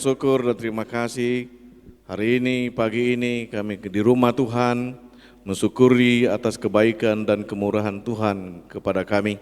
bersyukur dan terima kasih hari ini, pagi ini kami di rumah Tuhan mensyukuri atas kebaikan dan kemurahan Tuhan kepada kami.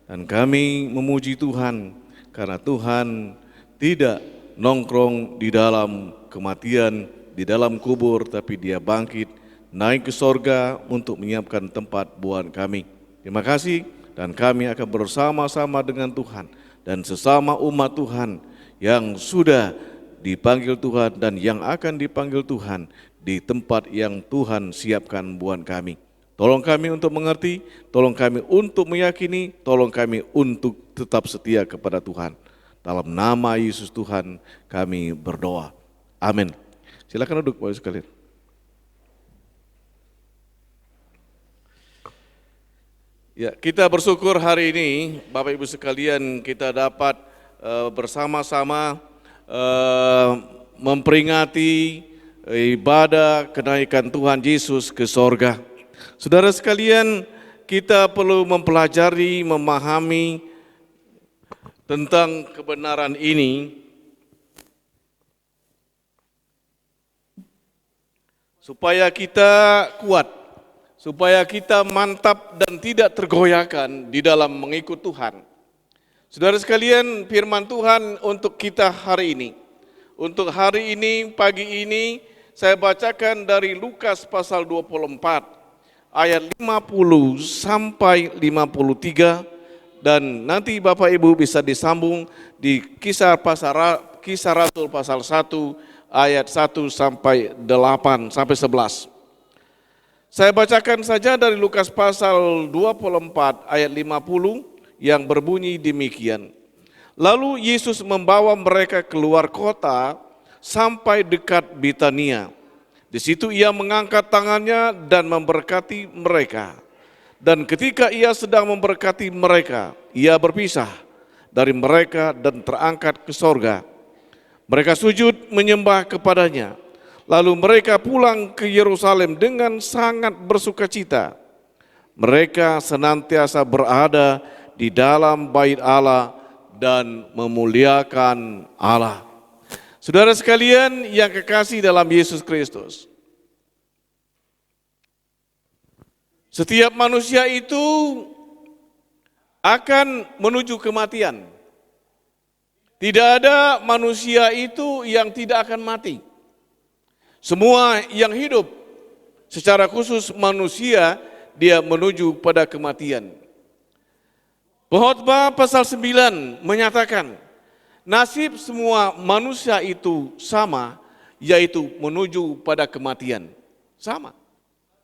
Dan kami memuji Tuhan karena Tuhan tidak nongkrong di dalam kematian, di dalam kubur, tapi Dia bangkit, naik ke sorga untuk menyiapkan tempat buat kami. Terima kasih, dan kami akan bersama-sama dengan Tuhan dan sesama umat Tuhan yang sudah dipanggil Tuhan dan yang akan dipanggil Tuhan di tempat yang Tuhan siapkan buat kami. Tolong kami untuk mengerti, tolong kami untuk meyakini, tolong kami untuk tetap setia kepada Tuhan. Dalam nama Yesus Tuhan kami berdoa. Amin. Silakan duduk Bapak Ibu sekalian. Ya, kita bersyukur hari ini Bapak Ibu sekalian kita dapat bersama-sama memperingati ibadah kenaikan Tuhan Yesus ke sorga. Saudara sekalian, kita perlu mempelajari, memahami tentang kebenaran ini supaya kita kuat, supaya kita mantap dan tidak tergoyahkan di dalam mengikut Tuhan. Saudara sekalian, firman Tuhan untuk kita hari ini. Untuk hari ini, pagi ini, saya bacakan dari Lukas pasal 24, ayat 50 sampai 53, dan nanti Bapak Ibu bisa disambung di Kisah Rasul pasal 1, ayat 1 sampai 8 sampai 11. Saya bacakan saja dari Lukas pasal 24 ayat 50 yang berbunyi demikian. Lalu Yesus membawa mereka keluar kota sampai dekat Betania. Di situ ia mengangkat tangannya dan memberkati mereka. Dan ketika ia sedang memberkati mereka, ia berpisah dari mereka dan terangkat ke sorga. Mereka sujud menyembah kepadanya. Lalu mereka pulang ke Yerusalem dengan sangat bersukacita. Mereka senantiasa berada di dalam bait Allah dan memuliakan Allah. Saudara sekalian yang kekasih dalam Yesus Kristus, setiap manusia itu akan menuju kematian. Tidak ada manusia itu yang tidak akan mati. Semua yang hidup, secara khusus manusia, dia menuju pada kematian. Khotbah pasal 9 menyatakan nasib semua manusia itu sama, yaitu menuju pada kematian. Sama.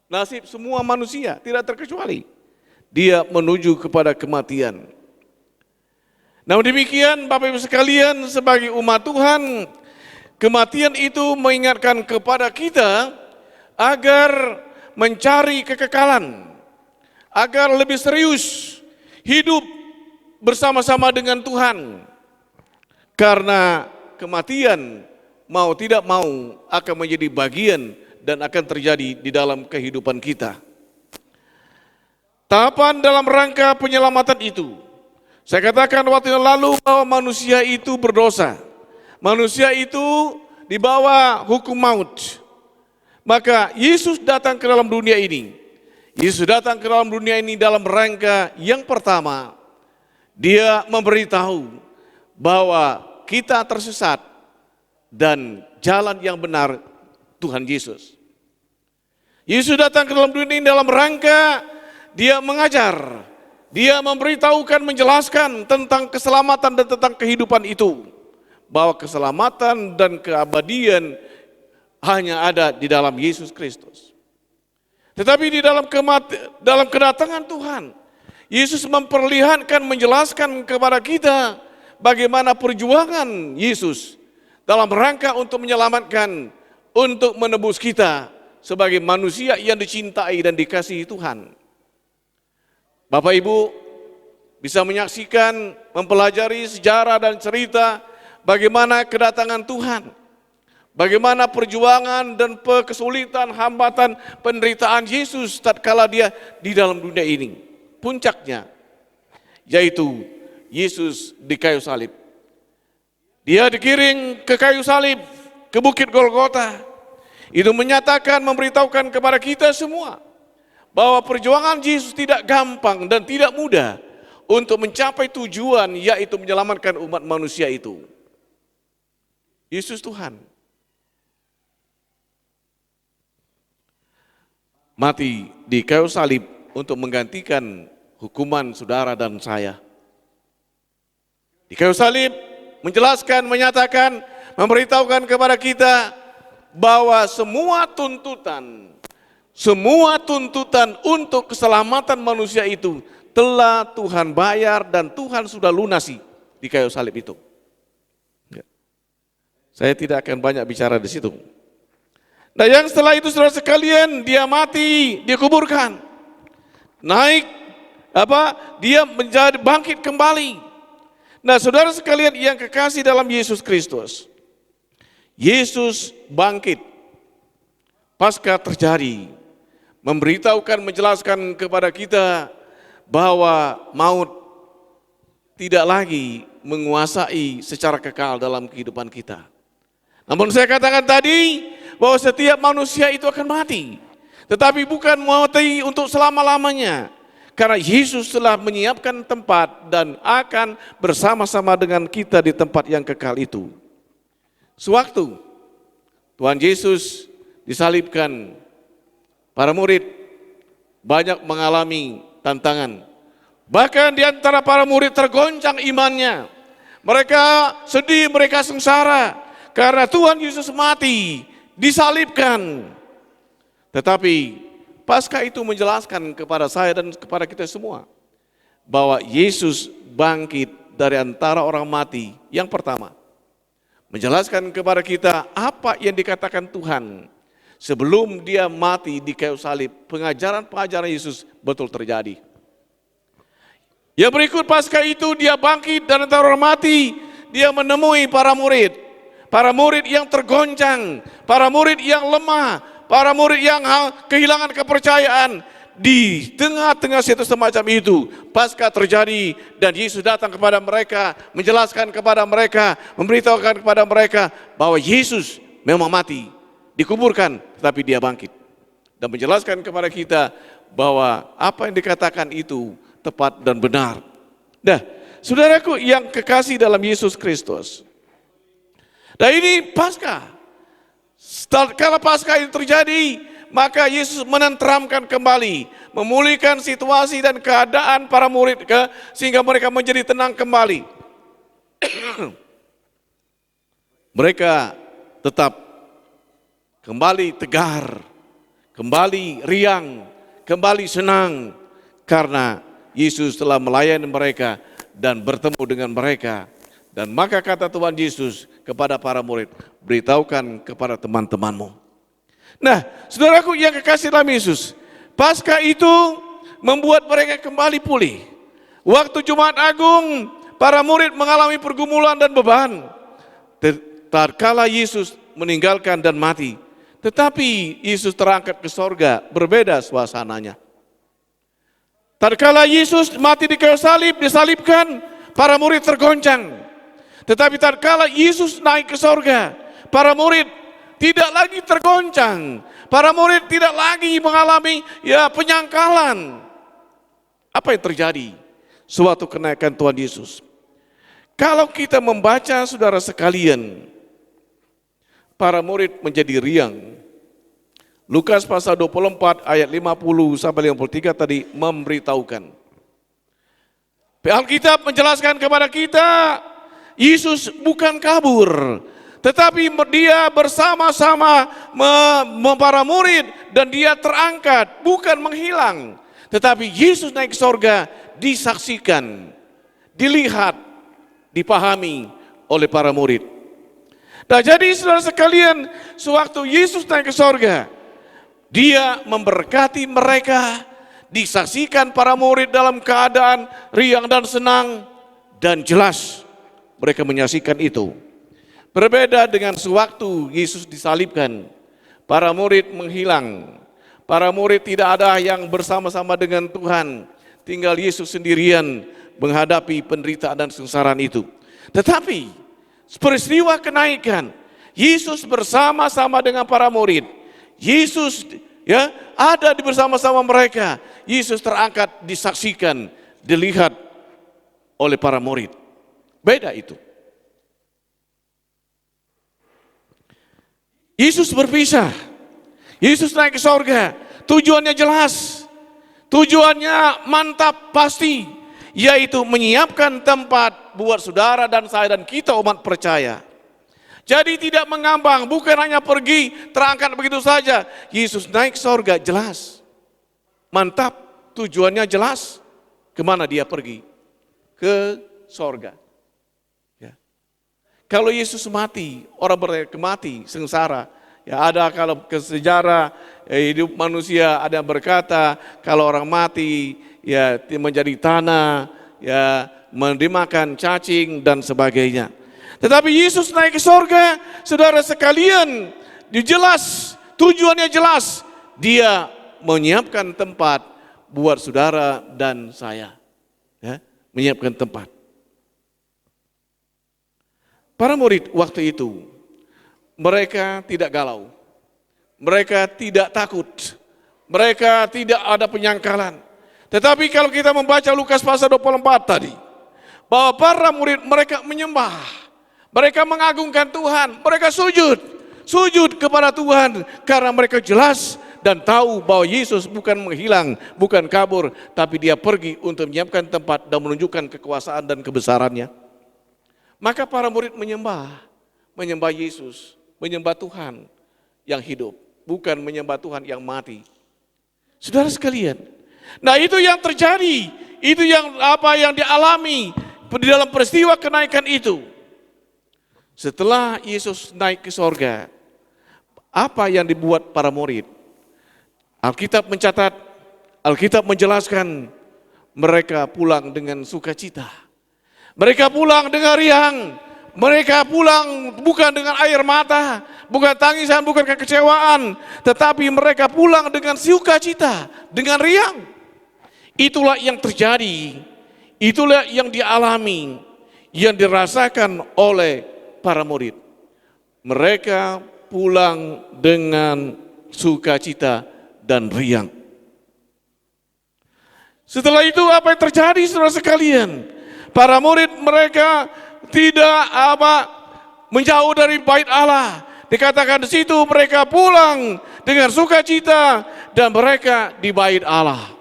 Nasib semua manusia tidak terkecuali. Dia menuju kepada kematian. Namun demikian Bapak Ibu sekalian, sebagai umat Tuhan, kematian itu mengingatkan kepada kita agar mencari kekekalan, agar lebih serius hidup bersama-sama dengan Tuhan. Karena kematian mau tidak mau akan menjadi bagian dan akan terjadi di dalam kehidupan kita. Tahapan dalam rangka penyelamatan itu, saya katakan waktu yang lalu bahwa manusia itu berdosa. Manusia itu di bawah hukum maut. Maka Yesus datang ke dalam dunia ini. Yesus datang ke dalam dunia ini dalam rangka yang pertama, Dia memberitahu bahwa kita tersesat dan jalan yang benar Tuhan Yesus. Yesus datang ke dalam dunia ini dalam rangka Dia mengajar, Dia memberitahukan, menjelaskan tentang keselamatan dan tentang kehidupan itu. Bahwa keselamatan dan keabadian hanya ada di dalam Yesus Kristus. Tetapi di dalam kedatangan Tuhan, Yesus memperlihatkan, menjelaskan kepada kita bagaimana perjuangan Yesus dalam rangka untuk menyelamatkan, untuk menebus kita sebagai manusia yang dicintai dan dikasihi Tuhan. Bapak Ibu bisa menyaksikan, mempelajari sejarah dan cerita bagaimana kedatangan Tuhan, bagaimana perjuangan dan kesulitan, hambatan, penderitaan Yesus tatkala Dia di dalam dunia ini. Puncaknya yaitu Yesus di kayu salib. Dia digiring ke kayu salib, ke bukit Golgota. Itu menyatakan, memberitahukan kepada kita semua bahwa perjuangan Yesus tidak gampang dan tidak mudah untuk mencapai tujuan, yaitu menyelamatkan umat manusia itu. Yesus Tuhan mati di kayu salib untuk menggantikan hukuman saudara dan saya. Di kayu salib menjelaskan, menyatakan, memberitahukan kepada kita bahwa semua tuntutan untuk keselamatan manusia itu telah Tuhan bayar dan Tuhan sudah lunasi di kayu salib itu. Saya tidak akan banyak bicara di situ. Nah, yang setelah itu saudara sekalian, dia mati, dia kuburkan. Naik dia menjadi bangkit kembali. Nah, saudara sekalian yang kekasih dalam Yesus Kristus, Yesus bangkit. Pasca terjadi, memberitahukan, menjelaskan kepada kita bahwa maut tidak lagi menguasai secara kekal dalam kehidupan kita. Namun saya katakan tadi bahwa setiap manusia itu akan mati, tetapi bukan mati untuk selama-lamanya. Karena Yesus telah menyiapkan tempat dan akan bersama-sama dengan kita di tempat yang kekal itu. Sewaktu Tuhan Yesus disalibkan, para murid banyak mengalami tantangan. Bahkan di antara para murid tergoncang imannya. Mereka sedih, mereka sengsara karena Tuhan Yesus mati, disalibkan. Tetapi pasca itu menjelaskan kepada saya dan kepada kita semua bahwa Yesus bangkit dari antara orang mati. Yang pertama, menjelaskan kepada kita apa yang dikatakan Tuhan sebelum dia mati di kayu salib. Pengajaran-pengajaran Yesus betul terjadi. Yang berikut, pasca itu dia bangkit dari antara orang mati. Dia menemui para murid. Para murid yang tergoncang, para murid yang lemah, para murid yang kehilangan kepercayaan. Di tengah-tengah situasi semacam itu, pasca terjadi dan Yesus datang kepada mereka, menjelaskan kepada mereka, memberitahukan kepada mereka bahwa Yesus memang mati, dikuburkan, tetapi dia bangkit. Dan menjelaskan kepada kita bahwa apa yang dikatakan itu tepat dan benar. Nah, saudaraku yang kekasih dalam Yesus Kristus. Nah, ini pasca. Kalau pasca itu terjadi, maka Yesus menenteramkan kembali, memulihkan situasi dan keadaan para murid sehingga mereka menjadi tenang kembali. Mereka tetap kembali tegar, kembali riang, kembali senang karena Yesus telah melayani mereka dan bertemu dengan mereka. Dan maka kata Tuhan Yesus kepada para murid, beritahukan kepada teman-temanmu. Nah, saudaraku yang kekasih dalam Yesus, pasca itu membuat mereka kembali pulih. Waktu Jumat Agung, para murid mengalami pergumulan dan beban. Tatkala Yesus meninggalkan dan mati, tetapi Yesus terangkat ke sorga, berbeda suasananya. Tatkala Yesus mati di kayu salib, disalibkan, para murid tergoncang. Tetapi tatkala Yesus naik ke sorga, para murid tidak lagi tergoncang. Para murid tidak lagi mengalami penyangkalan. Apa yang terjadi suatu kenaikan Tuhan Yesus? Kalau kita membaca saudara sekalian, para murid menjadi riang. Lukas pasal 24 ayat 50 sampai 53 tadi memberitahukan. Alkitab menjelaskan kepada kita, Yesus bukan kabur, tetapi dia bersama-sama para murid dan dia terangkat, bukan menghilang. Tetapi Yesus naik ke sorga, disaksikan, dilihat, dipahami oleh para murid. Nah, jadi saudara sekalian, sewaktu Yesus naik ke sorga, dia memberkati mereka, disaksikan para murid dalam keadaan riang dan senang, dan jelas mereka menyaksikan itu. Berbeda dengan sewaktu Yesus disalibkan, para murid menghilang. Para murid tidak ada yang bersama-sama dengan Tuhan. Tinggal Yesus sendirian menghadapi penderitaan dan kesengsaraan itu. Tetapi peristiwa kenaikan, Yesus bersama-sama dengan para murid. Yesus ada di bersama-sama mereka. Yesus terangkat, disaksikan, dilihat oleh para murid. Beda itu. Yesus berpisah. Yesus naik ke sorga. Tujuannya jelas. Tujuannya mantap pasti. Yaitu menyiapkan tempat buat saudara dan saya dan kita umat percaya. Jadi tidak mengambang, bukan hanya pergi terangkat begitu saja. Yesus naik ke sorga jelas. Mantap, tujuannya jelas. Kemana dia pergi? Ke sorga. Kalau Yesus mati, orang berkata mati, sengsara. Ya ada kalau ke sejarah hidup manusia ada yang berkata kalau orang mati ya menjadi tanah, ya dimakan cacing dan sebagainya. Tetapi Yesus naik ke sorga, saudara sekalian, jelas, tujuannya jelas. Dia menyiapkan tempat buat saudara dan saya. Ya, menyiapkan tempat. Para murid waktu itu, mereka tidak galau, mereka tidak takut, mereka tidak ada penyangkalan. Tetapi kalau kita membaca Lukas pasal 24 tadi, bahwa para murid mereka menyembah, mereka mengagungkan Tuhan, mereka sujud kepada Tuhan karena mereka jelas dan tahu bahwa Yesus bukan menghilang, bukan kabur, tapi dia pergi untuk menyiapkan tempat dan menunjukkan kekuasaan dan kebesarannya. Maka para murid menyembah Yesus, menyembah Tuhan yang hidup, bukan menyembah Tuhan yang mati. Saudara sekalian, nah itu yang terjadi, itu yang dialami di dalam peristiwa kenaikan itu. Setelah Yesus naik ke sorga, apa yang dibuat para murid? Alkitab mencatat, Alkitab menjelaskan, mereka pulang dengan sukacita. Mereka pulang dengan riang, mereka pulang bukan dengan air mata, bukan tangisan, bukan kekecewaan, tetapi mereka pulang dengan sukacita, dengan riang. Itulah yang terjadi, itulah yang dialami, yang dirasakan oleh para murid. Mereka pulang dengan sukacita dan riang. Setelah itu apa yang terjadi saudara sekalian? Para murid mereka tidak menjauh dari bait Allah. Dikatakan di situ mereka pulang dengan sukacita dan mereka di bait Allah.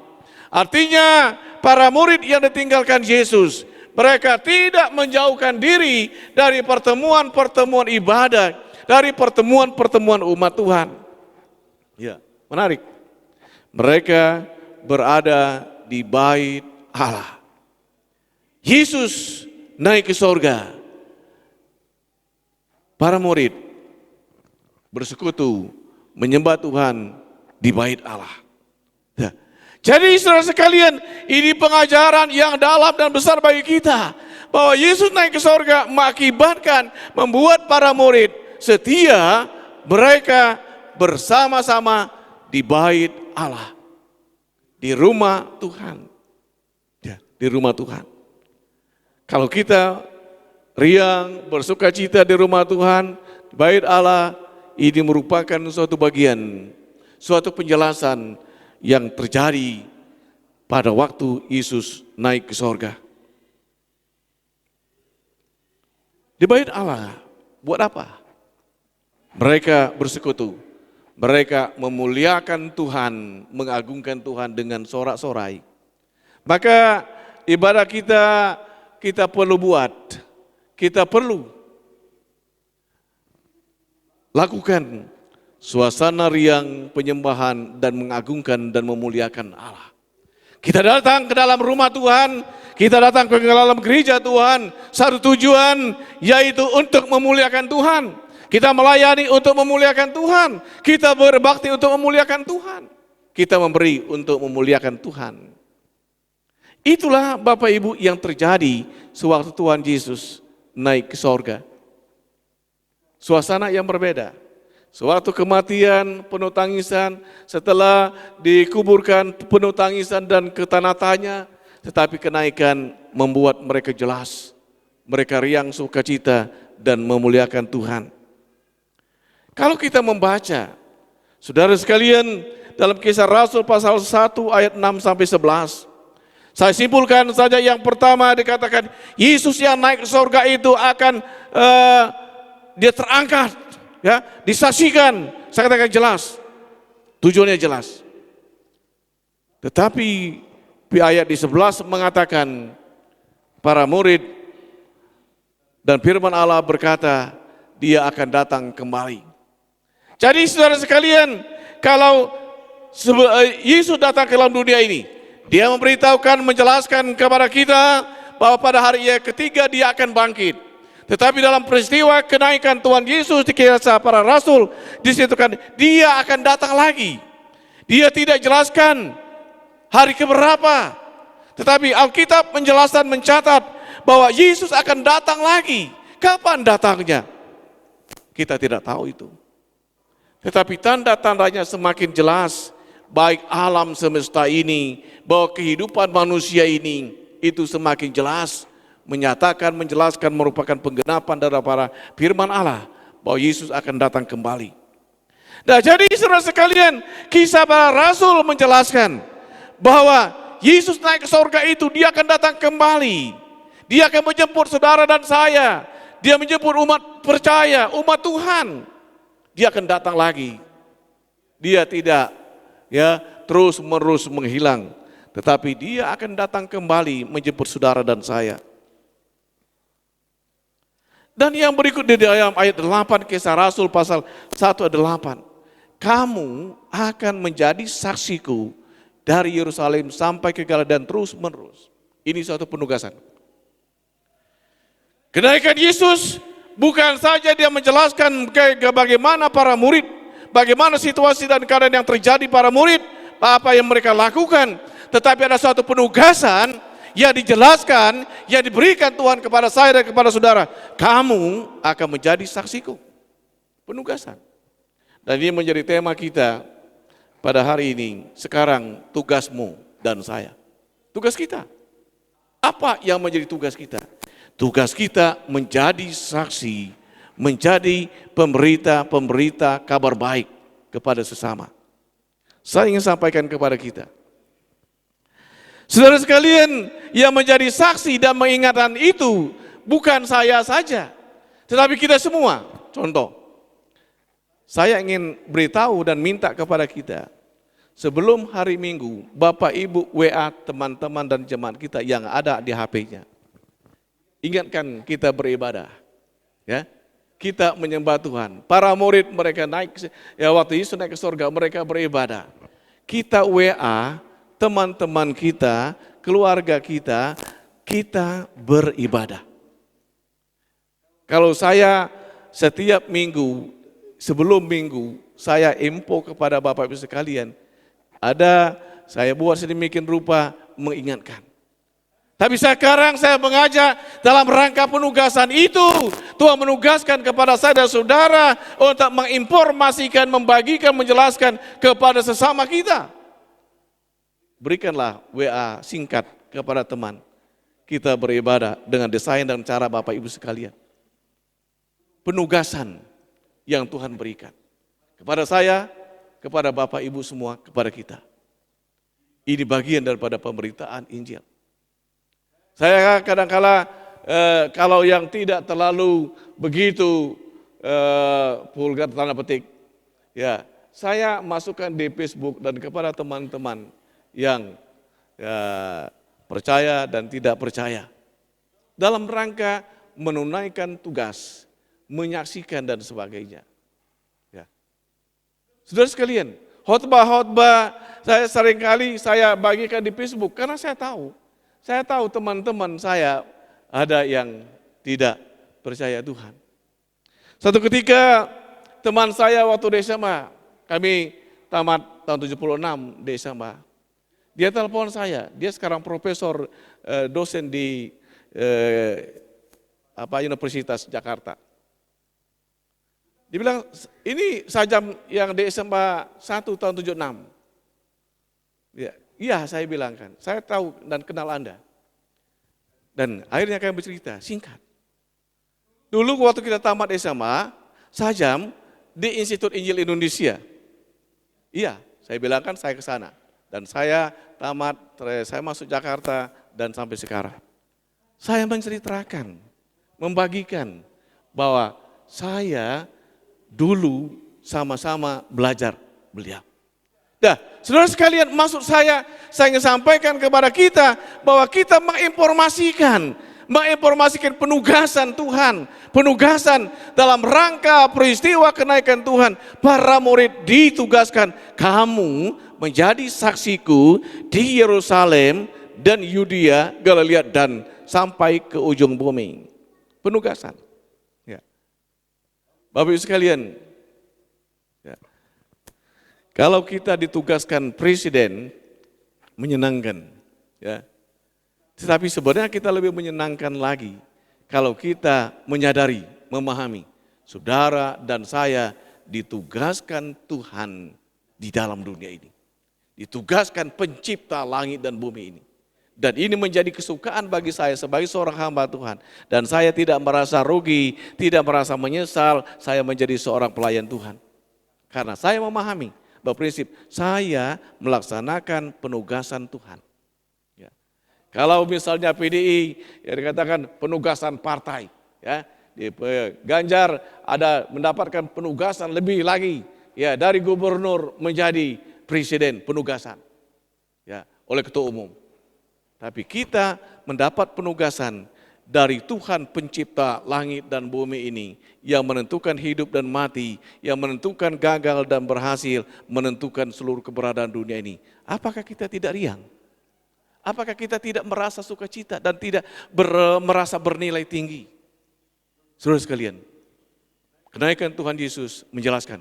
Artinya para murid yang ditinggalkan Yesus, mereka tidak menjauhkan diri dari pertemuan-pertemuan ibadah, dari pertemuan-pertemuan umat Tuhan. Ya, menarik. Mereka berada di bait Allah. Yesus naik ke sorga. Para murid bersekutu menyembah Tuhan di bait Allah. Ya. Jadi saudara sekalian, ini pengajaran yang dalam dan besar bagi kita. Bahwa Yesus naik ke sorga mengakibatkan, membuat para murid setia, mereka bersama-sama di bait Allah. Di rumah Tuhan. Ya, di rumah Tuhan. Kalau kita riang, bersukacita di rumah Tuhan, di bait Allah, ini merupakan suatu bagian, suatu penjelasan yang terjadi pada waktu Yesus naik ke sorga. Di bait Allah, buat apa? Mereka bersekutu, mereka memuliakan Tuhan, mengagungkan Tuhan dengan sorak-sorai. Maka ibadah kita perlu buat, kita perlu lakukan suasana riang penyembahan dan mengagungkan dan memuliakan Allah. Kita datang ke dalam rumah Tuhan, kita datang ke dalam gereja Tuhan, satu tujuan yaitu untuk memuliakan Tuhan. Kita melayani untuk memuliakan Tuhan, kita berbakti untuk memuliakan Tuhan, kita memberi untuk memuliakan Tuhan. Itulah Bapak Ibu yang terjadi sewaktu Tuhan Yesus naik ke sorga. Suasana yang berbeda. Sewaktu kematian penuh tangisan, setelah dikuburkan penuh tangisan dan ketanah-tanya, tetapi kenaikan membuat mereka jelas. Mereka riang sukacita dan memuliakan Tuhan. Kalau kita membaca, saudara sekalian, dalam Kisah Rasul pasal 1 ayat 6 sampai 11, saya simpulkan saja yang pertama dikatakan Yesus yang naik ke surga itu akan dia terangkat, ya, disaksikan. Saya katakan jelas, tujuannya jelas. Tetapi di ayat di 11 mengatakan para murid dan firman Allah berkata dia akan datang kembali. Jadi saudara sekalian, kalau Yesus datang ke dalam dunia ini, dia memberitahukan, menjelaskan kepada kita bahwa pada hari yang ketiga dia akan bangkit. Tetapi dalam peristiwa kenaikan Tuhan Yesus di kisah para rasul, disebutkan dia akan datang lagi. Dia tidak jelaskan hari keberapa, tetapi Alkitab menjelaskan, mencatat bahwa Yesus akan datang lagi. Kapan datangnya? Kita tidak tahu itu. Tetapi tanda-tandanya semakin jelas, baik alam semesta ini, bahwa kehidupan manusia ini, itu semakin jelas, menyatakan, menjelaskan, merupakan penggenapan dari para firman Allah, bahwa Yesus akan datang kembali. Nah, jadi saudara sekalian, kisah para rasul menjelaskan, bahwa Yesus naik ke surga itu, dia akan datang kembali. Dia akan menjemput saudara dan saya, dia menjemput umat percaya, umat Tuhan. Dia akan datang lagi. Dia tidak terus menerus menghilang, tetapi dia akan datang kembali menjemput saudara dan saya. Dan yang berikut di dalam ayat 8 Kisah Rasul pasal 1 ayat 8. Kamu akan menjadi saksiku dari Yerusalem sampai ke Galilea dan terus menerus. Ini suatu penugasan. Kenaikan Yesus bukan saja dia menjelaskan bagaimana para murid, bagaimana situasi dan keadaan yang terjadi para murid, apa yang mereka lakukan, tetapi ada suatu penugasan yang dijelaskan, yang diberikan Tuhan kepada saya dan kepada saudara. Kamu akan menjadi saksiku. Penugasan. Dan ini menjadi tema kita pada hari ini. Sekarang tugasmu dan saya. Tugas kita. Apa yang menjadi tugas kita? Tugas kita menjadi saksi, menjadi pemberita kabar baik kepada sesama. Saya ingin sampaikan kepada kita. Saudara sekalian, yang menjadi saksi dan mengingatkan itu bukan saya saja, tetapi kita semua. Contoh, saya ingin beritahu dan minta kepada kita, sebelum hari Minggu, Bapak Ibu WA teman-teman dan jemaat kita yang ada di HP-nya. Ingatkan kita beribadah, ya, kita menyembah Tuhan. Para murid mereka naik, ya waktu Yesus naik ke surga mereka beribadah. Kita WA teman-teman kita, keluarga kita beribadah. Kalau saya setiap minggu, sebelum minggu, saya info kepada Bapak Ibu sekalian, saya buat sedemikian rupa mengingatkan. Tapi sekarang saya mengajak dalam rangka penugasan itu, Tuhan menugaskan kepada saya dan saudara untuk menginformasikan, membagikan, menjelaskan kepada sesama kita. Berikanlah WA singkat kepada teman. Kita beribadah dengan desain dan cara Bapak Ibu sekalian. Penugasan yang Tuhan berikan kepada saya, kepada Bapak Ibu semua, kepada kita. Ini bagian daripada pemberitaan Injil. Saya kadang-kala kalau yang tidak terlalu begitu vulgar tanda petik, ya saya masukkan di Facebook dan kepada teman-teman yang percaya dan tidak percaya, dalam rangka menunaikan tugas, menyaksikan dan sebagainya. Ya. Saudara sekalian, khotbah saya seringkali saya bagikan di Facebook karena saya tahu teman-teman saya ada yang tidak percaya Tuhan. Satu ketika teman saya waktu di SMA, kami tamat tahun 76 di SMA. Dia telepon saya, dia sekarang profesor dosen di Universitas Jakarta. Dia bilang, ini sajam yang di SMA 1 tahun 76. Iya, saya bilang kan, saya tahu dan kenal Anda. Dan akhirnya kami bercerita, singkat. Dulu waktu kita tamat SMA, sajam di Institut Injil Indonesia. Iya, saya bilang kan saya ke sana. Dan saya tamat, saya masuk Jakarta dan sampai sekarang. Saya menceritakan, membagikan bahwa saya dulu sama-sama belajar beliau. Nah, saudara sekalian, maksud saya ingin sampaikan kepada kita bahwa kita menginformasikan penugasan Tuhan, penugasan dalam rangka peristiwa kenaikan Tuhan. Para murid ditugaskan, kamu menjadi saksiku di Yerusalem dan Yudea, Galilea dan sampai ke ujung bumi. Penugasan. Ya. Bapak Ibu sekalian, ya. Kalau kita ditugaskan presiden, menyenangkan, ya. Tetapi sebenarnya kita lebih menyenangkan lagi kalau kita menyadari, memahami, saudara dan saya ditugaskan Tuhan di dalam dunia ini. Ditugaskan pencipta langit dan bumi ini. Dan ini menjadi kesukaan bagi saya sebagai seorang hamba Tuhan. Dan saya tidak merasa rugi, tidak merasa menyesal, saya menjadi seorang pelayan Tuhan. Karena saya memahami bahwa prinsip saya melaksanakan penugasan Tuhan. Kalau misalnya PDI yang dikatakan penugasan partai, ya, di Ganjar ada mendapatkan penugasan lebih lagi, ya, dari gubernur menjadi presiden penugasan, ya, oleh ketua umum. Tapi kita mendapat penugasan dari Tuhan pencipta langit dan bumi ini yang menentukan hidup dan mati, yang menentukan gagal dan berhasil, menentukan seluruh keberadaan dunia ini. Apakah kita tidak riang? Apakah kita tidak merasa sukacita dan tidak merasa bernilai tinggi? Saudara sekalian, kenaikan Tuhan Yesus menjelaskan,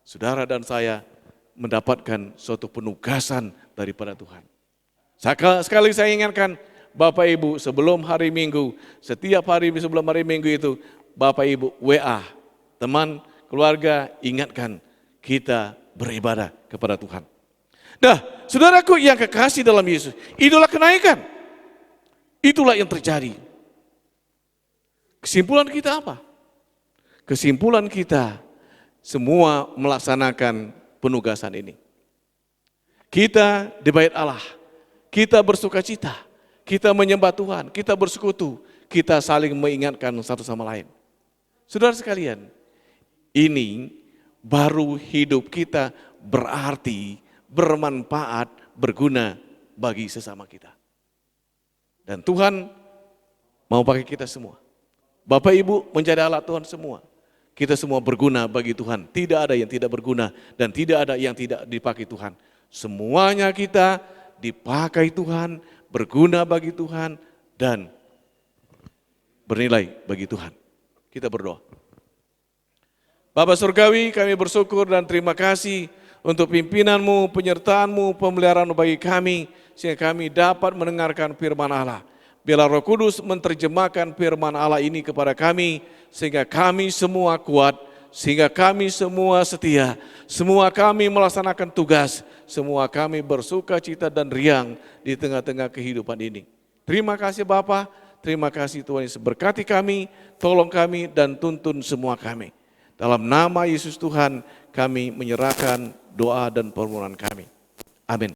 saudara dan saya mendapatkan suatu penugasan daripada Tuhan. Sekali saya ingatkan, Bapak Ibu sebelum hari Minggu, setiap hari sebelum hari Minggu itu, Bapak Ibu WA, teman, keluarga, ingatkan kita beribadah kepada Tuhan. Nah, saudaraku yang kekasih dalam Yesus, itulah kenaikan. Itulah yang terjadi. Kesimpulan kita apa? Kesimpulan kita semua melaksanakan penugasan ini. Kita di bait Allah, kita bersukacita, kita menyembah Tuhan, kita bersekutu, kita saling mengingatkan satu sama lain. Saudara sekalian, ini baru hidup kita berarti, bermanfaat, berguna bagi sesama kita. Dan Tuhan mau pakai kita semua. Bapak Ibu menjadi alat Tuhan semua. Kita semua berguna bagi Tuhan. Tidak ada yang tidak berguna dan tidak ada yang tidak dipakai Tuhan. Semuanya kita dipakai Tuhan, berguna bagi Tuhan dan bernilai bagi Tuhan. Kita berdoa. Bapa Surgawi, kami bersyukur dan terima kasih untuk pimpinan-Mu, penyertaan-Mu, pemeliharaan bagi kami, sehingga kami dapat mendengarkan firman Allah. Biarlah Roh Kudus menerjemahkan firman Allah ini kepada kami, sehingga kami semua kuat, sehingga kami semua setia, semua kami melaksanakan tugas, semua kami bersuka cita dan riang di tengah-tengah kehidupan ini. Terima kasih Bapa, terima kasih Tuhan Yesus, berkati kami, tolong kami dan tuntun semua kami. Dalam nama Yesus Tuhan kami menyerahkan doa dan permohonan kami. Amin.